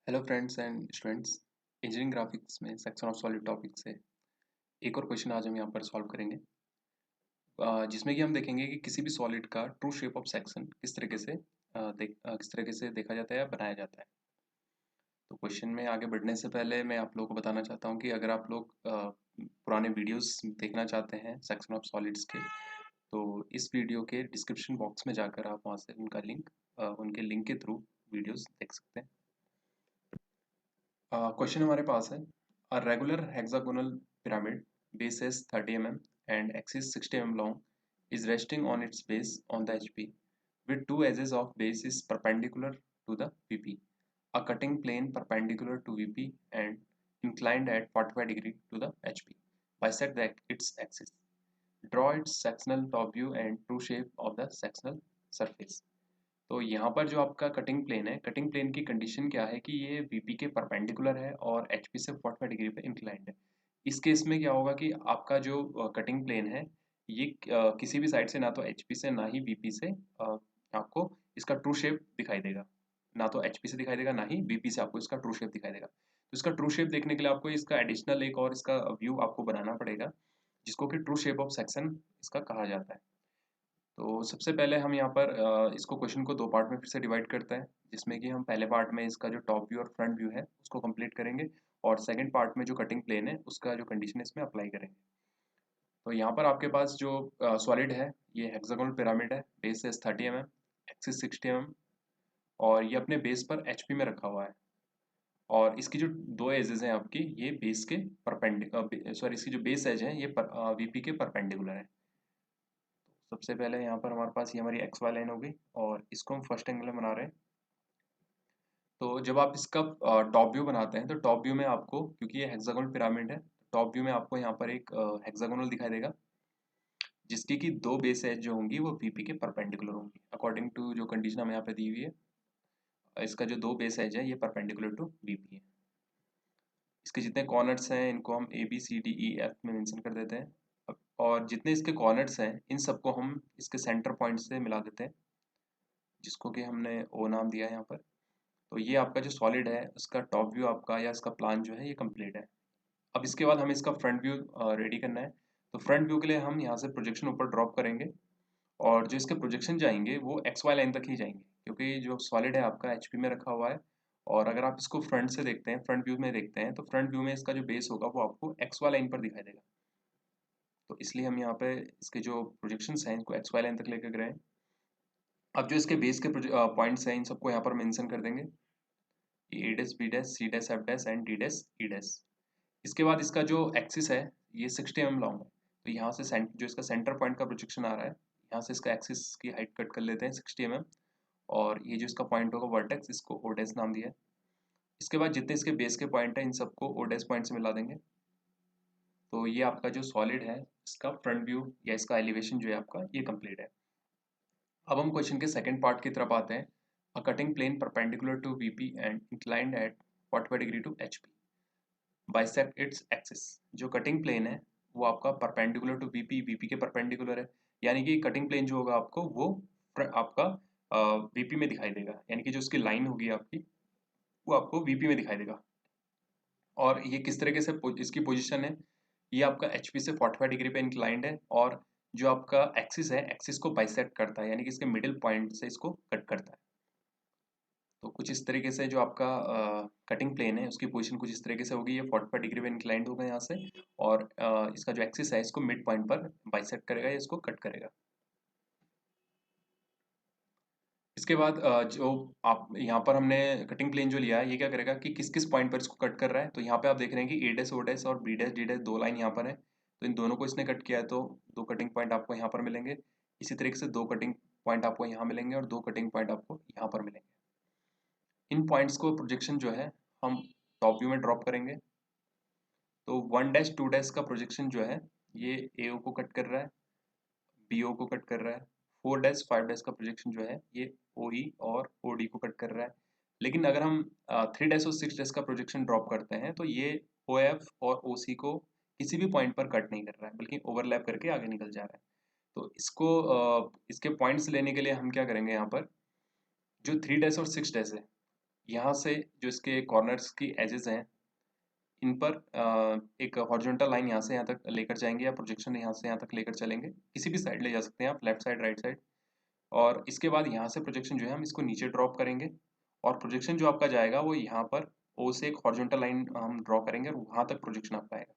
Hello friends and students. Engineering graphics में section of solid topic से एक और क्वेश्चन आज हम यहाँ पर सॉल्व करेंगे, जिसमें कि हम देखेंगे कि किसी भी सॉलिड का ट्रू शेप ऑफ सेक्शन किस तरीके से देखा जाता है या बनाया जाता है। तो क्वेश्चन में आगे बढ़ने से पहले मैं आप लोगों को बताना चाहता हूँ कि अगर आप लोग पुराने वीडियोस देखना चाहते हैं सेक्शन ऑफ सॉलिड्स के, तो इस वीडियो के डिस्क्रिप्शन बॉक्स में जाकर आप वहाँ से उनके लिंक के थ्रू वीडियोस देख सकते हैं। क्वेश्चन हमारे पास है, a regular hexagonal pyramid base is 30 mm and axis 60 mm long is resting on its base on the HP with two edges of base is perpendicular to the VP. A cutting plane perpendicular to VP and inclined at 45 degree to the HP. Bisect its axis. Draw its sectional top view and true shape of the sectional surface. तो यहाँ पर जो आपका cutting plane है, cutting plane की condition क्या है कि ये वीपी के परपेंडिकुलर है और एचपी से 45 डिग्री पे इंक्लाइंड है। इस केस में क्या होगा कि आपका जो कटिंग प्लेन है ये किसी भी साइड से ना तो एचपी से ना ही वीपी से आपको इसका ट्रू शेप दिखाई देगा, ना तो एचपी से दिखाई देगा ना ही वीपी से आपको इसका ट्रू शेप दिखाई देगा। तो इसका ट्रू शेप देखने के लिए आपको इसका एडिशनल एक और इसका व्यू आपको बनाना पड़ेगा, जिसको कि ट्रू शेप ऑफ सेक्शन इसका कहा जाता है। तो सबसे पहले हम यहाँ पर इसको क्वेश्चन को दो पार्ट में फिर से डिवाइड करते हैं, जिसमें कि हम पहले पार्ट में इसका जो टॉप व्यू और फ्रंट व्यू है उसको कंप्लीट करेंगे और सेकंड पार्ट में जो कटिंग प्लेन है उसका जो कंडीशन है इसमें अप्लाई करेंगे। तो यहाँ पर आपके पास जो सॉलिड है ये हेक्सागोनल पिरामिड है, बेस है 30 mm, एक्सिस 60 mm और ये अपने बेस पर एचपी में रखा हुआ है। और इसकी जो दो एजेस हैं आपकी ये बेस के इसकी जो बेस एज है ये वीपी के परपेंडिकुलर है। सबसे पहले यहाँ पर हमारे पास ये हमारी एक्स वाई लाइन होगी और इसको हम फर्स्ट एंगल में बना रहे हैं। तो जब आप इसका टॉप व्यू बनाते हैं तो टॉप व्यू में आपको, क्योंकि ये हेक्सागोनल पिरामिड है, टॉप व्यू में आपको यहाँ पर एक हेक्सागोनल दिखाई देगा जिसकी की दो बेस एज जो होंगी वो वीपी के परपेंडिकुलर होंगी अकॉर्डिंग टू जो कंडीशन हमें यहाँ पे दी हुई है। इसका जो दो बेस एज है ये परपेंडिकुलर टू वीपी है। इसके जितने कॉर्नर्स हैं इनको हम A B C D E F में मेंशन कर देते हैं और जितने इसके कॉर्नर्स हैं इन सबको हम इसके सेंटर पॉइंट से मिला देते हैं, जिसको कि हमने ओ नाम दिया है यहाँ पर। तो ये आपका जो सॉलिड है उसका टॉप व्यू आपका या इसका प्लान जो है ये कंप्लीट है। अब इसके बाद हमें इसका फ्रंट व्यू रेडी करना है। तो फ्रंट व्यू के लिए हम यहाँ से प्रोजेक्शन ऊपर ड्रॉप करेंगे और जो इसके प्रोजेक्शन जाएंगे वो एक्स वाई लाइन तक ही जाएंगे, क्योंकि जो सॉलिड है आपका एचपी में रखा हुआ है। और अगर आप इसको फ्रंट से देखते हैं, फ्रंट व्यू में देखते हैं, तो फ्रंट व्यू में इसका जो बेस होगा वो आपको एक्स वाई लाइन पर दिखाई देगा। तो इसलिए हम यहाँ पे इसके जो प्रोजेक्शंस हैं इनको एक्स वाई लाइन तक लेकर गए। अब जो इसके बेस के पॉइंट्स हैं इन सबको यहाँ पर मेंशन कर देंगे, A dash B dash C dash F dash and D dash E dash. इसके बाद इसका जो एक्सिस है ये 60 mm लॉन्ग है, तो यहाँ से जो इसका सेंटर पॉइंट का प्रोजेक्शन आ रहा है यहाँ से इसका एक्सिस की हाइट कट कर लेते हैं 60 mm और ये जो इसका पॉइंट होगा वर्टेक्स इसको ओ डैश नाम दिया है। इसके बाद जितने इसके बेस के पॉइंट हैं इन सबको ओ डैश पॉइंट से मिला देंगे। तो ये आपका जो सॉलिड है इसका फ्रंट व्यू या इसका एलिवेशन जो है आपका ये कंप्लीट है। अब हम क्वेश्चन के सेकंड पार्ट की तरफ आते हैं। A cutting plane perpendicular to VP and inclined at 45 degree to HP bisect its axis. जो कटिंग प्लेन है वो आपका परपेंडिकुलर टू वीपी, वीपी के परपेंडिकुलर है, यानी कि कटिंग प्लेन जो होगा आपको वो आपका वीपी में दिखाई देगा, यानी कि जो उसकी लाइन होगी आपकी वो आपको वीपी में दिखाई देगा। और ये किस तरीके से इसकी पोजीशन है, ये आपका एचपी से 45 डिग्री पे इंक्लाइंड है और जो आपका एक्सिस है एक्सिस को बाइसेक्ट करता है, यानी कि इसके मिडिल पॉइंट से इसको कट करता है। तो कुछ इस तरीके से जो आपका कटिंग प्लेन है उसकी पोजीशन कुछ इस तरीके से होगी, ये 45 डिग्री पे इंक्लाइंड होगा यहाँ से और इसका जो एक्सिस है इसको मिड पॉइंट पर बाइसेक्ट करेगा या इसको कट करेगा। इसके बाद जो आप यहाँ पर हमने कटिंग प्लेन जो लिया है ये क्या करेगा कि किस किस पॉइंट पर इसको कट कर रहा है। तो यहाँ पे आप देख रहे हैं कि ए डैश ओ डैश और बी डैश डी डैश दो लाइन यहाँ पर है, तो इन दोनों को इसने कट किया है, तो दो कटिंग पॉइंट आपको यहाँ पर मिलेंगे। इसी तरीके से दो कटिंग पॉइंट आपको यहाँ मिलेंगे और दो कटिंग पॉइंट आपको यहाँ पर मिलेंगे। इन पॉइंट्स को प्रोजेक्शन जो है हम टॉप व्यू में ड्रॉप करेंगे। तो 1 डैश 2 डैश का प्रोजेक्शन जो है ये ए ओ को कट कर रहा है, बी ओ को कट कर रहा है। 4 डैश 5 डैश का प्रोजेक्शन जो है ये ओ ई और ओ डी को कट कर रहा है। लेकिन अगर हम 3 डैश और 6 डैश का प्रोजेक्शन ड्रॉप करते हैं तो ये ओ एफ और ओ सी को किसी भी पॉइंट पर कट नहीं कर रहा है, बल्कि ओवरलैप करके आगे निकल जा रहा है। तो इसको इसके पॉइंट्स लेने के लिए हम क्या करेंगे, यहाँ पर जो 3 डैश और 6 डैश है यहाँ से जो इसके कॉर्नर्स की एजेस हैं इन पर एक हॉरिजॉन्टल लाइन यहाँ से यहाँ तक लेकर जाएंगे, या प्रोजेक्शन यहाँ से यहाँ तक लेकर चलेंगे, किसी भी साइड ले जा सकते हैं आप, लेफ्ट साइड राइट साइड। और इसके बाद यहाँ से प्रोजेक्शन जो है हम इसको नीचे ड्रॉप करेंगे, और प्रोजेक्शन जो आपका जाएगा वो यहाँ पर ओ से एक हॉरिजॉन्टल लाइन हम ड्रॉ करेंगे और वहाँ तक प्रोजेक्शन आपका आएगा।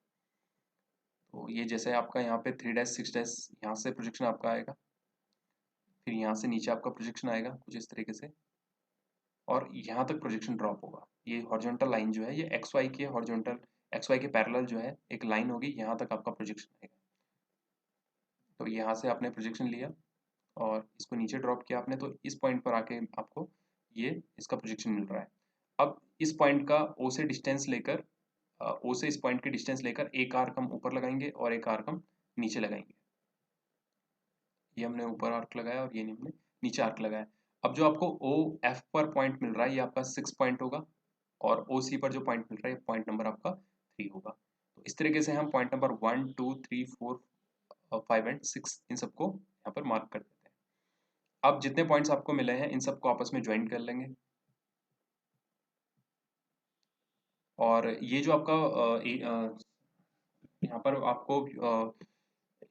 तो ये जैसे आपका यहाँ पे 3-6 यहाँ से प्रोजेक्शन आपका आएगा, फिर यहाँ से नीचे आपका प्रोजेक्शन आएगा कुछ इस तरीके से, और यहाँ तक प्रोजेक्शन ड्रॉप होगा। ये हॉरिजॉन्टल लाइन जो है ये एक्स वाई की हॉरिजॉन्टल, एक्स वाई के पैरेलल जो है एक लाइन होगी, यहाँ तक आपका प्रोजेक्शन आएगा। तो यहाँ से आपने प्रोजेक्शन लिया और इसको नीचे ड्रॉप किया आपने, तो इस पॉइंट पर आके आपको ये इसका प्रोजेक्शन मिल रहा है। अब इस पॉइंट का ओ से डिस्टेंस लेकर, ओ से इस पॉइंट की डिस्टेंस लेकर एक आर्क हम ऊपर लगाएंगे और एक आर्क हम नीचे लगाएंगे। ये हमने ऊपर आर्क लगाया और ये हमने नीचे आर्क लगाया। अब जो आपको ओ एफ पर पॉइंट मिल रहा है ये आपका 6 पॉइंट होगा, और ओ सी पर जो पॉइंट मिल रहा है पॉइंट नंबर आपका 3 होगा। तो इस तरीके से हम पॉइंट नंबर 1 2 3 4 5 एंड 6 इन सबको यहाँ पर मार्क कर देते हैं। अब जितने पॉइंट्स आपको मिले हैं इन सबको आपस में ज्वाइन कर लेंगे, और ये जो आपका यहाँ पर आपको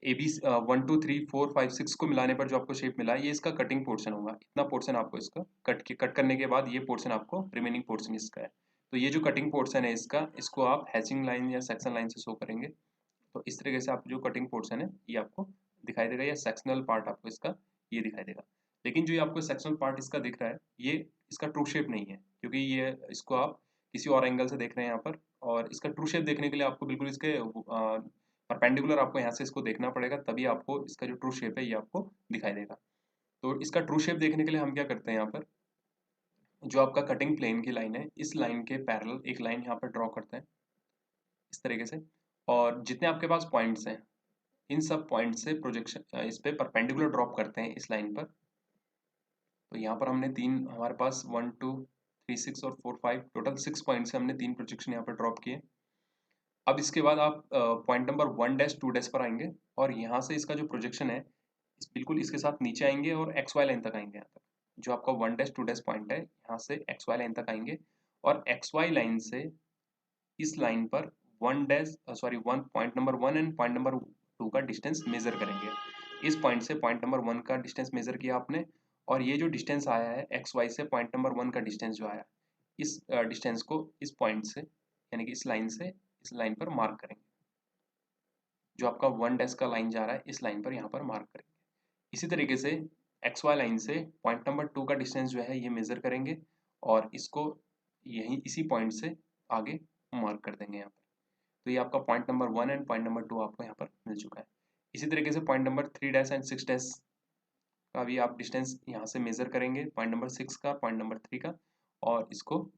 ए बी 1 2 3 4 5 6 को मिलाने पर जो आपको शेप मिला है ये इसका कटिंग पोर्शन होगा। इतना पोर्शन आपको इसका कट करने के बाद ये पोर्शन आपको रिमेनिंग पोर्शन इसका है। तो ये जो कटिंग पोर्शन है इसका, इसको आप हैचिंग लाइन या सेक्शन लाइन से शो करेंगे। तो इस तरीके से आप जो कटिंग पोर्शन है ये आपको दिखाई देगा, या सेक्शनल पार्ट आपको इसका ये दिखाई देगा। लेकिन जो ये आपको सेक्शनल पार्ट इसका दिख रहा है ये इसका ट्रू शेप नहीं है, क्योंकि ये इसको आप किसी और एंगल से देख रहे हैं यहाँ पर, और इसका ट्रू शेप देखने के लिए आपको बिल्कुल इसके परपेंडिकुलर आपको यहाँ से इसको देखना पड़ेगा, तभी आपको इसका जो ट्रू शेप है ये आपको दिखाई देगा। तो इसका ट्रू शेप देखने के लिए हम क्या करते हैं, यहाँ पर जो आपका कटिंग प्लेन की लाइन है इस लाइन के पैरेलल एक लाइन यहाँ पर ड्रॉ करते हैं इस तरीके से, और जितने आपके पास पॉइंट्स हैं इन सब पॉइंट से प्रोजेक्शन इस पे परपेंडिकुलर ड्रॉप करते हैं इस लाइन पर। तो यहाँ पर हमने तीन, हमारे पास 1 2 3 6 और 4 5 टोटल 6 पॉइंट से हमने 3 प्रोजेक्शन यहाँ पर ड्रॉप किए। अब इसके बाद आप पॉइंट नंबर 1-2 पर आएंगे, और यहाँ से इसका जो प्रोजेक्शन है बिल्कुल इसके साथ नीचे आएंगे और एक्स वाई लाइन तक आएंगे। यहाँ तक जो आपका 1-2 पॉइंट है यहाँ से एक्स वाई लाइन तक आएंगे, और एक्स वाई लाइन से इस लाइन पर 1 point number 1 and point number 2 का डिस्टेंस मेजर करेंगे। इस पॉइंट से पॉइंट नंबर 1 का डिस्टेंस मेजर किया आपने, और ये जो डिस्टेंस आया है एक्स वाई से पॉइंट नंबर 1 का डिस्टेंस जो आया, इस डिस्टेंस को इस पॉइंट से यानी कि इस लाइन से इस लाइन पर मार्क करेंगे। जो आपका 1 का लाइन जा रहा है इस लाइन पर यहाँ पर मार्क करेंगे। इसी तरीके से एक्स वाई लाइन से पॉइंट नंबर 2 का डिस्टेंस जो है ये मेजर करेंगे, और इसको यहीं इसी पॉइंट से आगे मार्क कर देंगे यहाँ पर। तो ये आपका point number 1 and point number 2 आपको यहाँ पर मिल चुका है। इसी तरीके से पॉइंट नंबर 3 एंड 6 का भी आप डिस्टेंस यहाँ से मेजर करेंगे, पॉइंट नंबर 6 का पॉइंट नंबर 3 का, और इसको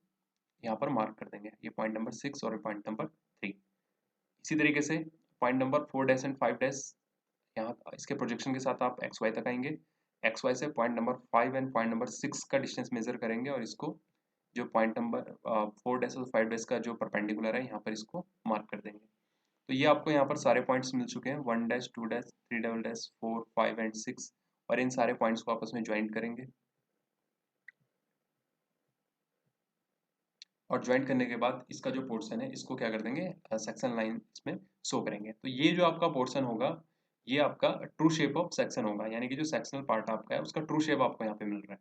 यहाँ पर मार्क कर देंगे, ये पॉइंट नंबर 6 और पॉइंट नंबर 3। इसी तरीके से पॉइंट नंबर 4 एंड 5 यहाँ इसके प्रोजेक्शन के साथ आप एक्स वाई तक आएंगे। एक्स वाई से point number 5 and point number 6 का डिस्टेंस मेजर करेंगे, और इसको जो पॉइंट नंबर 4 और 5 का जो परपेंडिकुलर है यहाँ पर इसको मार्क कर देंगे। तो ये आपको यहाँ पर सारे पॉइंट्स मिल चुके हैं 1-2-3 4 5 एंड 6, और इन सारे पॉइंट्स को आपस में ज्वाइंट करेंगे, और ज्वाइंट करने के बाद इसका जो पोर्शन है इसको क्या कर देंगे, सेक्शन लाइन इसमें शो करेंगे। तो ये जो आपका पोर्शन होगा ये आपका ट्रू शेप ऑफ सेक्शन होगा, यानी कि जो सेक्शनल पार्ट आपका है उसका ट्रू शेप आपको यहाँ पे मिल रहा है,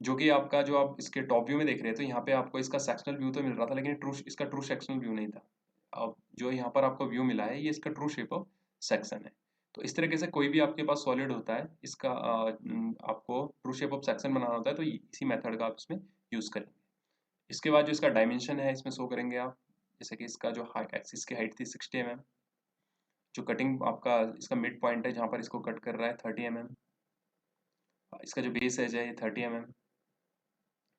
जो कि आपका जो आप इसके टॉप व्यू में देख रहे थे, तो यहाँ पे आपको इसका सेक्शनल व्यू तो मिल रहा था लेकिन इसका ट्रू सेक्शनल व्यू नहीं था। अब जो यहाँ पर आपको व्यू मिला है ये इसका ट्रू शेप ऑफ सेक्शन है। तो इस तरीके से कोई भी आपके पास सॉलिड होता है इसका आपको ट्रू शेप ऑफ सेक्शन बनाना होता है, तो इसी मेथड का आप इसमें यूज करेंगे। इसके बाद जो इसका डायमेंशन है इसमें शो करेंगे आप, जैसे कि इसका जो हाइट एक्सिस की हाइट थी 60 mm, जो कटिंग आपका इसका मिड पॉइंट है जहाँ पर इसको कट कर रहा है 30 mm, इसका जो बेस एज है ये 30 mm,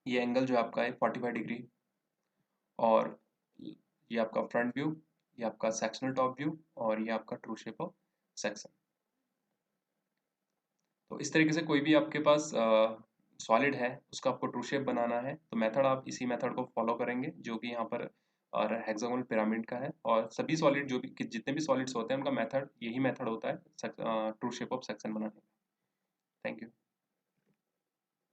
ये एंगल जो आपका है 45 डिग्री, और ये आपका फ्रंट व्यू, ये आपका सेक्शनल टॉप व्यू, और ये आपका ट्रू शेप ऑफ सेक्शन। तो इस तरीके से कोई भी आपके पास सॉलिड है उसका आपको ट्रू शेप बनाना है, तो मेथड आप इसी मेथड को फॉलो करेंगे जो कि यहाँ पर और हेक्सागोनल पिरामिड का है, और सभी सॉलिड जो भी जितने भी सॉलिड्स होते हैं उनका मेथड यही मेथड होता है ट्रू शेप ऑफ सेक्शन बनाने का। Thank you.